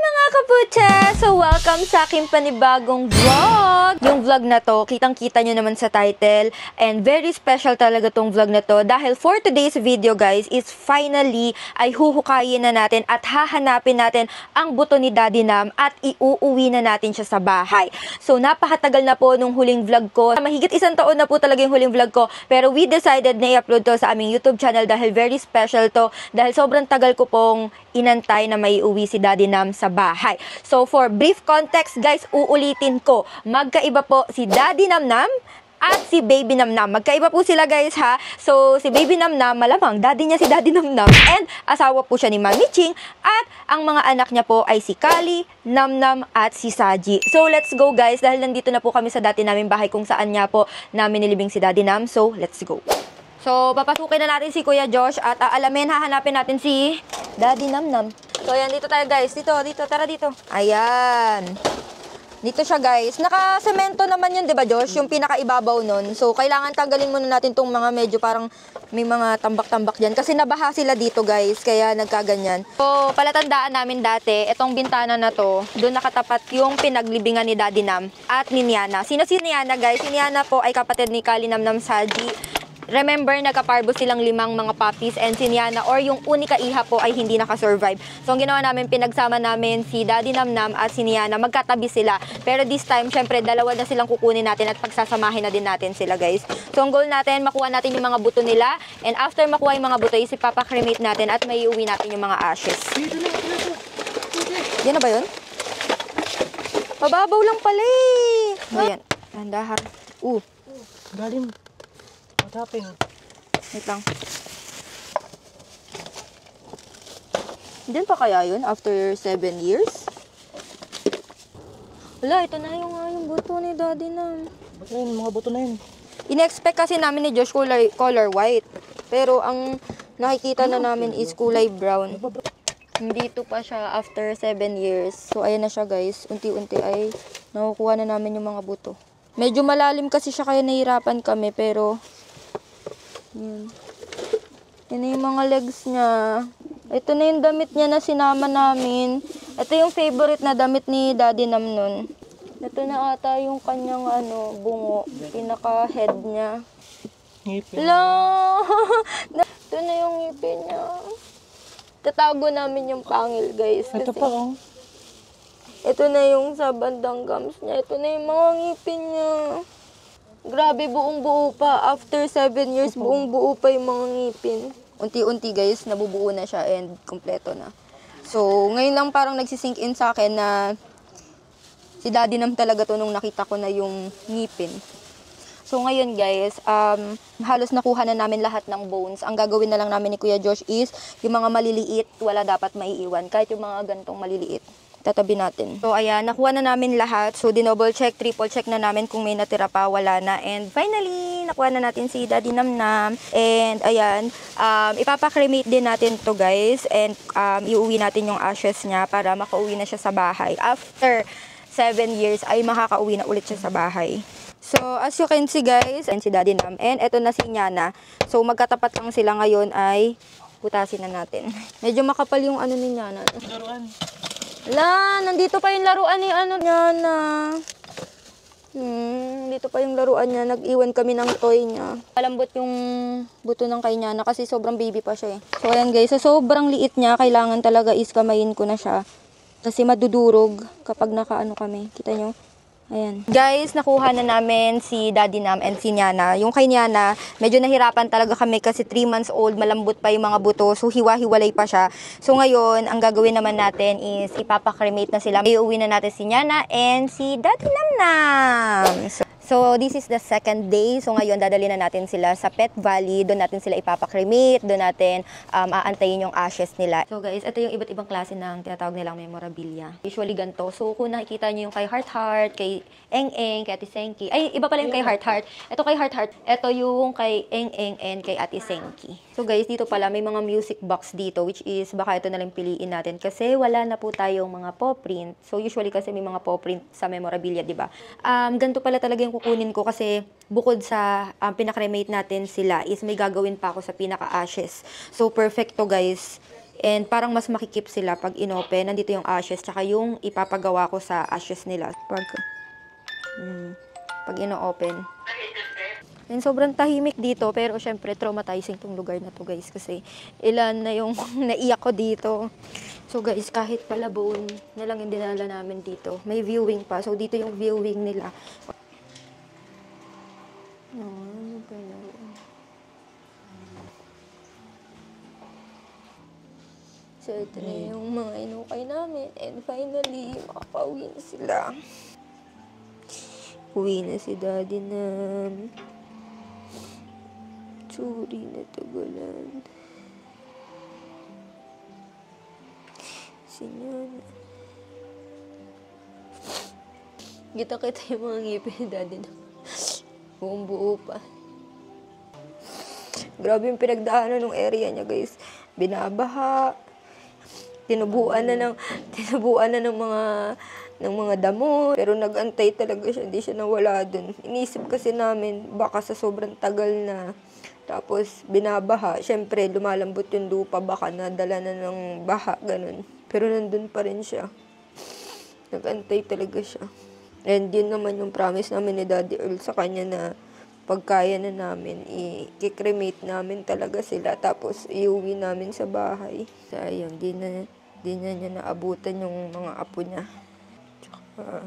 mga kapucha! So, welcome sa aking panibagong vlog! Yung vlog na to, kitang-kita nyo naman sa title. And very special talaga tong vlog na to. Dahil for today's video, guys, is finally ay huhukayin na natin at hahanapin natin ang buto ni Daddy Nam at iuuwi na natin siya sa bahay. So, napakatagal na po nung huling vlog ko. Mahigit 1 taon na po talaga yung huling vlog ko. Pero we decided na i-upload to sa aming YouTube channel dahil very special to. Dahil sobrang tagal ko pong inantay na may uwi si Daddy Nam sa bahay. So, for brief context, guys, uulitin ko. Magkaiba po si Daddy Nam Nam at si Baby Nam Nam. Magkaiba po sila, guys, ha? So, si Baby Nam Nam, malamang daddy niya si Daddy Nam Nam and asawa po siya ni Mami Ching at ang mga anak niya po ay si Kali, Nam Nam at si Saji. So, let's go, guys, dahil nandito na po kami sa dati namin bahay kung saan niya po namin nilibing si Daddy Nam. So, let's go. So, papasukin na natin si Kuya Josh at aalamin, hahanapin natin si Daddy Nam Nam. So, ayan, dito tayo, guys. Dito, tara dito. Ayan. Dito siya, guys. Naka-semento naman yun, di ba, Josh? Yung pinakaibabaw nun. So, kailangan tanggalin muna natin tong mga medyo parang may mga tambak-tambak dyan. Kasi nabaha sila dito, guys. Kaya nagkaganyan. So, palatandaan namin dati, itong bintana na to, doon nakatapat yung pinaglibingan ni Daddy Nam at ni Niana. Sino si Niana, guys? Si Niana po ay kapatid ni Kali Nam Nam Saji. Remember, nagkaparbo silang 5 mga puppies and si Niana or yung unika iha po ay hindi nakasurvive. So, ang ginawa namin, pinagsama namin si Daddy Nam Nam at si Niana. Magkatabi sila. Pero this time, syempre, dalawa na silang kukunin natin at pagsasamahin na din natin sila, guys. So, ang goal natin, makuha natin yung mga buto nila. And after makuha yung mga buto, ipapacremate natin at may iuwi natin yung mga ashes. Yan na ba yun? Mababaw lang pala eh. Ayan. Dahan-dahan. Galing. Mataping. Wait lang. Diyan pa kaya yun after 7 years? Wala, ito na yung buto ni Daddy Nam. Ba't na yun? Mga buto na yun. In-expect kasi namin ni Josh color white. Pero ang nakikita na namin is kulay brown. Dito pa siya after 7 years. So, ayan na siya, guys. Unti-unti ay nakukuha na namin yung mga buto. Medyo malalim kasi siya kaya nahirapan kami. Pero, yan. Yan na yung mga legs niya. Ito na yung damit niya na sinama namin. Ito yung favorite na damit ni Daddy Nam nun. Ito na ata yung kanyang bungo. Pinaka-head niya. Ngipin. Ito na yung ngipin niya. Tatago namin yung pangil, guys. Ito pa, oh. Ito na yung sa bandang gums niya. Ito na yung mga ngipin niya. Grabe, buong-buo pa. After 7 years, buong-buo pa yung mga ngipin. Unti-unti, guys, nabubuo na siya and kompleto na. So, ngayon lang parang nagsisink in sa akin na si Daddy Nam talaga to nung nakita ko na yung ngipin. So, ngayon, guys, halos nakuha na namin lahat ng bones. Ang gagawin na lang namin ni Kuya Josh is yung mga maliliit, wala dapat maiiwan. Kahit yung mga gantong maliliit. Tatabi natin. So, ayan, nakuha na namin lahat. So, dinouble check, triple check na namin kung may natira pa, wala na. And finally, nakuha na natin si Daddy Nam Nam. And, ayan, ipapacremate din natin to, guys. And, iuwi natin yung ashes niya para makauwi na siya sa bahay. After 7 years, ay makakauwi na ulit siya sa bahay. So, as you can see, guys, and si Daddy Nam. And, eto na si Niana. So, magkatapat lang sila ngayon ay butasin na natin. Medyo makapal yung ni Niana. Laruan. Nandito pa yung laruan ni Niana. Dito pa yung laruan niya. Nag-iwan kami ng toy niya. Malambot yung buto ng kay Niana kasi sobrang baby pa siya eh. So, ayan, guys. So, sobrang liit niya. Kailangan talaga is kamayin ko na siya. Kasi madudurog kapag kami. Kita nyo? Ayan. Guys, nakuha na namin si Daddy Nam and si Niana. Yung kay Niana, medyo nahirapan talaga kami kasi 3 months old, malambot pa yung mga buto. So, hiwa-hiwalay pa siya. So, ngayon, ang gagawin naman natin is ipapacremate na sila. Iuwi na natin si Niana and si Daddy Nam Nam. So, this is the 2nd day. So, ngayon, dadalhin na natin sila sa Pet Valley. Doon natin sila ipapacremate. Doon natin aantayin yung ashes nila. So, guys, ito yung iba't ibang klase ng tinatawag nilang memorabilia. Usually, ganito. So, kung nakikita nyo yung kay Heart Heart, kay Eng Eng, kay Ate Senki. Ay, iba pala yung kay Heart Heart. Ito kay Heart Heart. Ito yung kay Eng Eng and kay Ate Senki. So, guys, dito pala may mga music box dito, which is baka ito na lang piliin natin kasi wala na po tayong mga paw print. So, usually kasi may mga paw print sa memorabilia, di ba? Ganito pala talaga yung kukunin ko kasi bukod sa pinaka-cremate natin sila is may gagawin pa ako sa pinaka-ashes. So, perfect to, guys. And parang mas makikip sila pag inopen. Nandito yung ashes, tsaka yung ipapagawa ko sa ashes nila. Pag ino-open. And sobrang tahimik dito, pero syempre traumatizing tong lugar na to guys. Kasi ilan na yung naiyak ko dito. So guys, kahit palabon na lang yung dinala namin dito. May viewing pa. So dito yung viewing nila. So ito na yung mga inukay namin. And finally, makakauwi na sila. Uwi na si daddy na. Sorry na tagalan. Sinyana. Kita-kita yung mga ngipin ni daddy na. Buong buo pa. Grabe yung pinagdaanan ng area niya guys. Binabaha. Tinubuan na ng mga damo. Pero nag-antay talaga siya. Hindi siya nawala dun. Inisip kasi namin baka sa sobrang tagal na. Tapos binabaha. Siyempre lumalambot yung lupa. Baka nadala na ng baha. Ganun. Pero nandun pa rin siya. Nag-antay talaga siya. And yun naman yung promise namin ni Daddy Earl sa kanya na pagkaya na namin, i-cremate namin talaga sila. Tapos iuwi namin sa bahay. Sayang, di na niya naabutan yung mga apo niya. Tsaka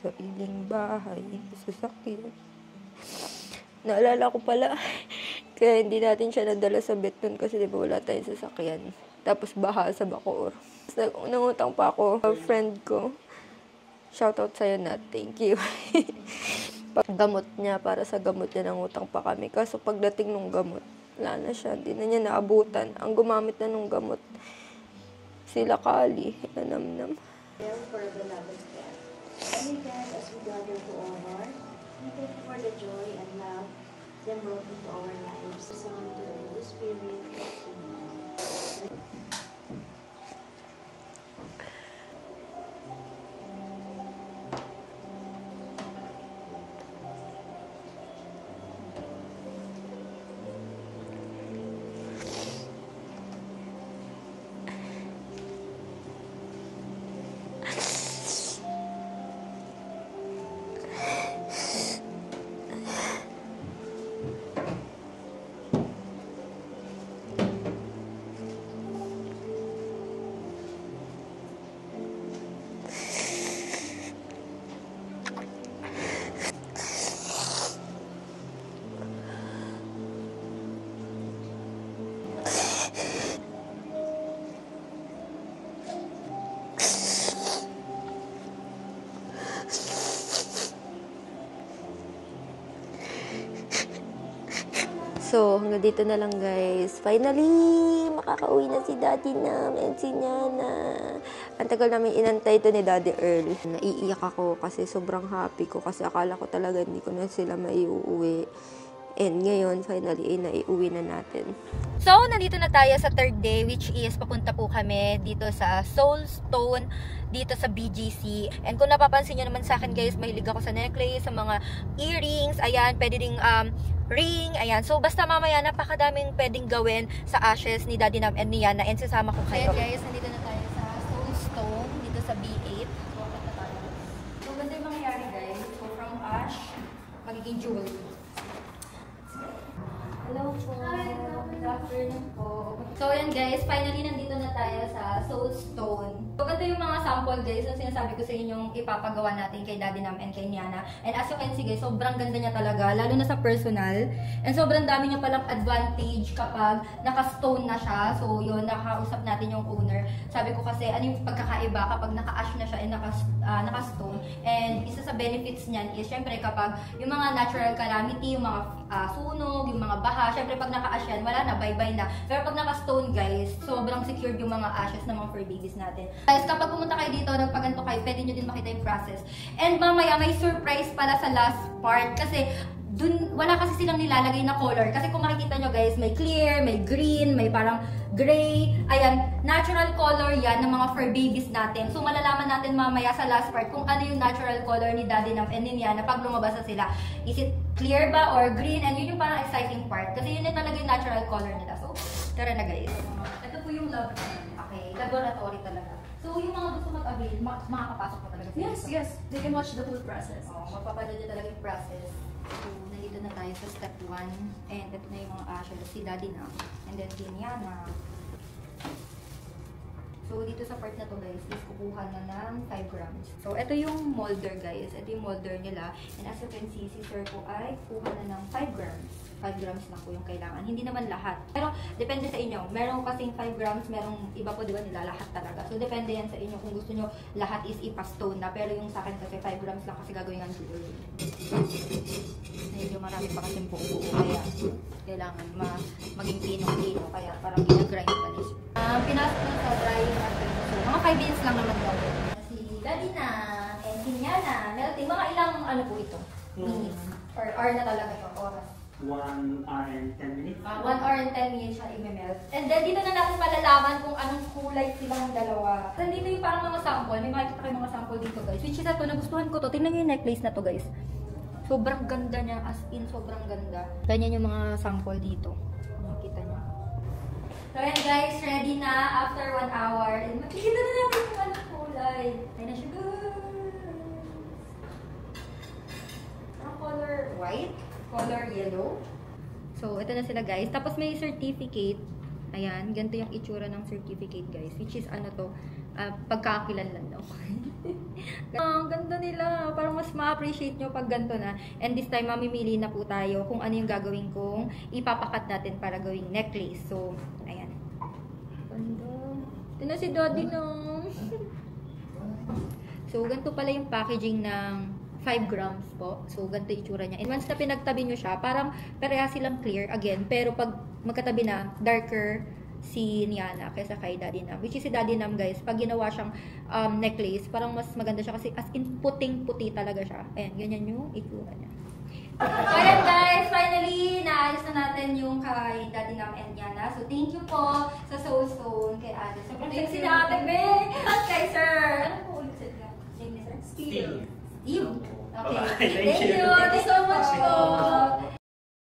sariling bahay, sasakyan. Naalala ko pala, kaya hindi natin siya nadala sa Beton kasi di ba wala tayong sasakyan. Tapos baha sa Bacoor. Nangutang pa ako sa friend ko. Shoutout sa'yo na, thank you. Gamot niya, para sa gamot niya nangutang pa kami. Kaso pagdating nung gamot, wala na siya, hindi na niya naabutan. Ang gumamit na nung gamot, sila Kali, nanamnam. For the love of God. And again, as we gather to our heart, we thank you for the joy and love that brought into our lives. Son, to the Holy Spirit. Amen. So, hanggang dito na lang guys. Finally, makakauwi na si Daddy namin, si Nyana. Ang tagal namin inantay ito ni Daddy Earl. Naiiyak ako kasi sobrang happy ko kasi akala ko talaga hindi ko na sila maiuwi. And ngayon, finally, naiuwi na natin. So, nandito na tayo sa third day, which is papunta po kami dito sa Soulstone, dito sa BGC. And kung napapansin nyo naman sa akin guys, mahilig ako sa necklace, sa mga earrings, ayan, pwede ding ring, ayan. So, basta mamaya, napakadaming pwedeng gawin sa ashes ni Daddy Nam and ni Yana, and sasama ko kayo. Ayan guys, nandito na tayo sa Soulstone, dito sa B8. So, na tayo. So, ganda yung mangyayari guys. So, from ash, magiging jewelry. Hello po. Good afternoon po. So, yan guys. Finally, nandito na tayo sa Soulstone. So, ganda yung mga sample guys na sinasabi ko sa inyong ipapagawa natin kay Daddy Nam and kay Nyana. And as you can see guys, sobrang ganda niya talaga. Lalo na sa personal. And sobrang dami niya palang advantage kapag naka-stone na siya. So, yun, nakausap natin yung owner. Sabi ko kasi, ano yung pagkakaiba kapag naka-ash na siya and naka-stone. And isa sa benefits niyan is, syempre kapag yung mga natural calamity, yung mga sunog, yung mga baha, syempre pag naka-ash yan, wala na, bye-bye na. Pero pag naka-stone guys, sobrang secured yung mga ashes ng mga fur babies natin. Guys, kapag pumunta kayo dito, nagpaganto kayo, pwede nyo din makita yung process. And mamaya, may surprise pala sa last part. Kasi, dun, wala kasi silang nilalagay na color. Kasi kung makikita nyo guys, may clear, may green, may parang gray. Ayan, natural color yan ng mga fur babies natin. So, malalaman natin mamaya sa last part kung ano yung natural color ni Daddy Nam and ni Nyana pag lumabas na sila. Is it clear ba or green? And yun yung parang exciting part. Kasi yun yung talaga yung natural color nila. So, tara na guys. Ito po yung lab. Okay, laboratory talaga. So, yung mga gusto mag-avail, makakapasok po talaga. Yes. They can watch the whole process. Magpapanood nyo talaga yung process. So, nandito na tayo sa step 1. And ito na yung mga si Daddy na. And then, si Yana. So, dito sa part na to guys, is kukuha na ng 5 grams. So, ito yung molder guys. Ito yung molder nila. And as you can see, si sir po ay kuha na ng 5 grams. 5 grams lang po yung kailangan. Hindi naman lahat. Pero, depende sa inyo. Meron kasing 5 grams, merong iba po, di ba, nila lahat talaga. So, depende yan sa inyo. Kung gusto nyo, lahat is ipastone na. Pero yung sa akin kasi 5 grams lang kasi gagawin ang jewelry. Medyo marami pa kasing buo-buo. Kaya, kailangan maging pinong-pino. Kaya, parang ginagrind pa niya. Pinasok na sa drying natin. So, mga 5 minutes lang naman daw. Si Daddy na, and si Yana, melting. Mga ilang, ano po ito? Minutes. Or hour na talaga ito, oras. 1 hour and 10 minutes. 1 hour and 10 minutes siya i-melt. And then, dito na natin malalaman kung anong kulay silang dalawa. Then, dito yung parang mga sample. May makikita kayo mga sample dito, guys. Which is ito, nagustuhan ko to. Tingnan nyo yung necklace na to, guys. Sobrang ganda niya. As in, sobrang ganda. Ganyan yung mga sample dito. Makikita nyo. So, ayan, guys. Ready na after 1 hour. And makikita na natin kung anong kulay. Ayan na siya, guys. Ang color white. Color yellow. So, ito na sila guys. Tapos may certificate. Ayan, ganito yung itsura ng certificate guys. Which is ano to, pagkakakilanlan daw. Ang ganda nila. Parang mas ma-appreciate nyo pag ganito na. And this time, mamimili na po tayo kung ano yung gagawin kong ipapakat natin para gawing necklace. So, ayan. Ganda. Ito na si Daddy no. So, ganito pala yung packaging ng 5 grams po. So, ganito yung itsura niya. And once na pinagtabi nyo siya, parang pareha silang clear again. Pero pag magkatabi na, darker si Niana kaysa kay Daddy Nam. Which is si Daddy Nam, guys, pag ginawa siyang necklace, parang mas maganda siya kasi as in puting-puti talaga siya. Ayan, ganyan yung itsura niya. So, ayan guys, finally, naayos na natin yung kay Daddy Nam and Niana. So, thank you po sa Soulstone kay Ate. So, thank you na Ate May at kay Sir. Ano po ulit sa name ni Sir? Steve. Steve. Okay. Bye-bye. Thank you. Thank you so much po.